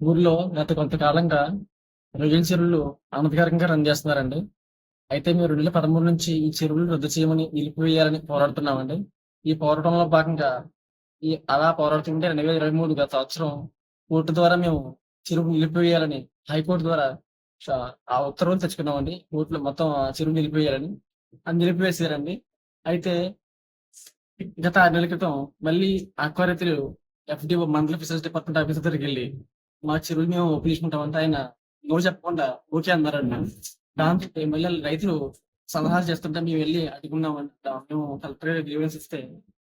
ఊర్లో గత కొంతకాలంగా రొయ్యల చెరువులు అనధికారికంగా రన్ చేస్తున్నారండి. అయితే మేము 2013 నుంచి ఈ చెరువులు రద్దు చేయమని, నిలిపివేయాలని పోరాడుతున్నామండి. ఈ పోరాటంలో భాగంగా అలా పోరాడుతుంటే 2023 గత సంవత్సరం కోర్టు ద్వారా మేము చెరువులు నిలిపివేయాలని హైకోర్టు ద్వారా ష ఆ ఉత్తర్వులు తెచ్చుకున్నామండి. కోర్టులో మొత్తం ఆ చెరువు నిలిపివేయాలని. అది నిలిపివేశారండి. అయితే గత 6 నెలల క్రితం మళ్ళీ ఆక్వా రైతులు ఎఫ్‌డీఓ మండల ఫిషరీస్ డిపార్ట్మెంట్ ఆఫీసర్ దగ్గరికెళ్ళి మా చెరువులు మేము ఓపెన్ చేసుకుంటామంటే ఆయన నో చెప్పకుండా ఓకే అన్నారండి. దాంతో మళ్ళీ ఆళ్ళు రైతులు సలహాలు చేస్తుంటే మేము వెళ్లి అడుగున్నామండి. మేము కలెక్టర్ గ్రీవెన్స్ ఇస్తే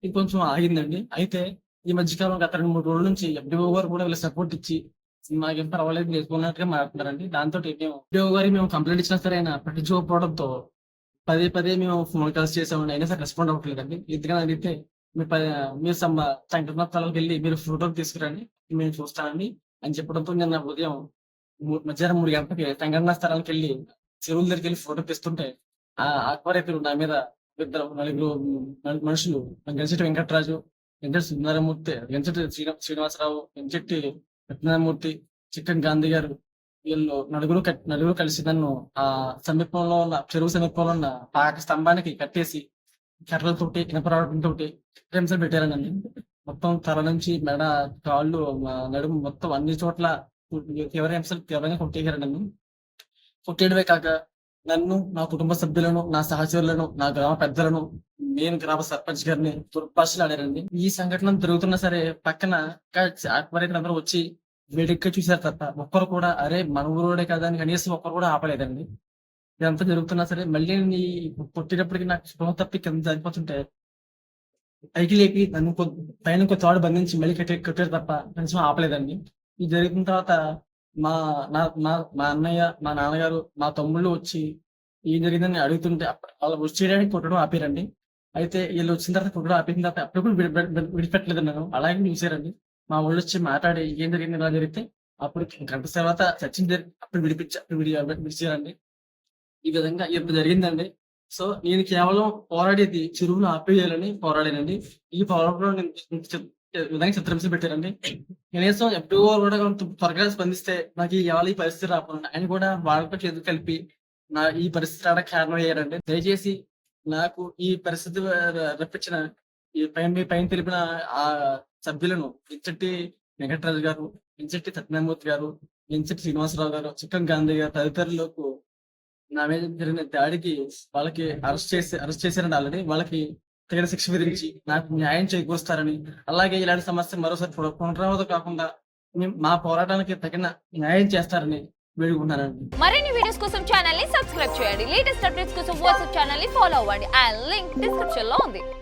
ఇంకొంచెం ఆగిందండి. అయితే ఈ మధ్య కాలం గత 2, 3 రోజుల నుంచి ఎఫ్‌డీఓ గారు కూడా వీళ్ళకి సపోర్ట్ ఇచ్చి మాకేం పర్వాలేదు చేసుకున్నట్టుగా మాట్లాడుతున్నారండి. దాంతోటి ఎఫ్‌డీఓ గారికి మేము కంప్లెయింట్ ఇచ్చినా సరే ఆయన పట్టించుకోకపోవడంతో పదే పదే మేము ఫోన్ కాల్స్ చేసామండి. అయినా సరే రెస్పాండ్ అవ్వట్లేదండి. ఎందుకని అడిగితే మీరు మీరు సంఘటనా స్థలానికి వెళ్లి మీరు ఫోటోలు తీసుకురండి. మేము చూస్తామండి అని చెప్పడంతో నిన్న ఉదయం మధ్యాహ్నం 3 గంటలకి సంఘటనా స్థలానికెళ్ళి చెరువుల దగ్గరికెళ్ళి ఫోటో తీస్తుంటే ఆక్వా రైతులు నా మీద నలుగురు మనుషులు గంచెట్టి వెంకటరాజు, గంచెట్టి సుందరమూర్తి, గంచెట్టి శ్రీనివాసరావు, గంచెట్టి సత్యనారాయణమూర్తి, చిక్కన్ గాంధీ గారు వీళ్ళు నలుగురు కలిసి నన్ను చెరువు సమీపంలో ఉన్న పాక స్తంభానికి కట్టేసి కర్రలతోటి, ఇనప రాడ్లతోటి హింస పెట్టారండి. మొత్తం తల నుంచి మెడ, కాళ్ళు, నడుము మొత్తం అన్ని చోట్ల తీవ్రంగా కొట్టేశారండి నన్ను. కొట్టేయడమే కాక నన్ను, నా కుటుంబ సభ్యులను, నా సహచరులను, నా గ్రామ పెద్దలను, నేను గ్రామ సర్పంచ్ గారిని దుర్భాషలాడారండి. ఈ సంఘటన జరుగుతున్నా సరే పక్కన ఆక్వా రైతులందరూ వచ్చి వేడిగ్గా చూసారు తప్ప ఒక్కరు కూడా అరే మన ఊరోడే కదా అని కనీసం ఒక్కరు కూడా ఆపలేదండి. ఇదంతా జరుగుతున్నా సరే మళ్ళీ కొట్టినప్పటికి నాకు స్పృహ తప్పి కింద జారిపోతుంటే పైకి లేపి నన్ను పైన ఇంకో తాడు బంధించి మళ్ళీ కొట్టారు తప్ప కనీసం ఆపలేదండి. ఇది జరిగిన తర్వాత మా నా మా మా అన్నయ్య, మా నాన్నగారు, మా తమ్ముళ్ళు వచ్చి ఏం జరిగిందని అడుగుతుంటే వాళ్ళు వచ్చి చేయడానికి కొట్టడం ఆపారండి. అయితే వీళ్ళు వచ్చిన తర్వాత కొట్టడం ఆపిన తర్వాత అప్పుడు కూడా విడిపెట్టలేదు నన్ను. అలాగే చూసారండి. మా వాళ్ళు వచ్చి మాట్లాడి ఏం జరిగింది ఇలా జరిగితే అప్పుడు గంట తర్వాత చర్చించి అప్పుడు విడిచారండి. ఈ విధంగా ఇప్పుడు జరిగిందండి. సో నేను కేవలం పోరాడేది చెరువులు ఆపేయాలని పోరాడానండి. ఈ పోరాటంలో నేను విధంగా చిత్రహింసలు పెట్టారండి. కనీసం ఎఫ్‌డీఓ కూడా కొంత త్వరగా స్పందిస్తే నాకు ఇవాళ ఈ పరిస్థితి రాకుండా ఆయన కూడా వాళ్ళతో చేతులు కలిపి ఈ పరిస్థితి రావడానికి కారణం అయ్యారండి. దయచేసి నాకు ఈ పరిస్థితి రప్పించిన పైన తెలిపిన ఆ సభ్యులను ఎంచెట్టి వెంకటరాజు గారు, ఎంచెట్టి సత్యనారాయణమూర్తి గారు, ఎంచెట్టి శ్రీనివాసరావు గారు, చిక్కన్ గాంధీ గారు తదితరులకు నా మీద జరిగిన దాడికి వాళ్ళకి అరెస్ట్ చేశారండి ఆల్రెడీ. వాళ్ళకి తగిన శిక్ష విధించి నాకు న్యాయం చేకూరుస్తారని, అలాగే ఇలాంటి సమస్య మరోసారి పునరావృతం కాకుండా మా పోరాటానికి తగిన న్యాయం చేస్తారని వేడుకుంటున్నానండి. మరిన్ని వీడియోస్ కోసం ఛానల్ ని సబ్స్క్రైబ్ చేయండి. లేటెస్ట్ అప్డేట్స్ కోసం వాట్సాప్ ఛానల్ ని ఫాలో అవ్వండి. ఆ లింక్ డిస్క్రిప్షన్ లో ఉంది.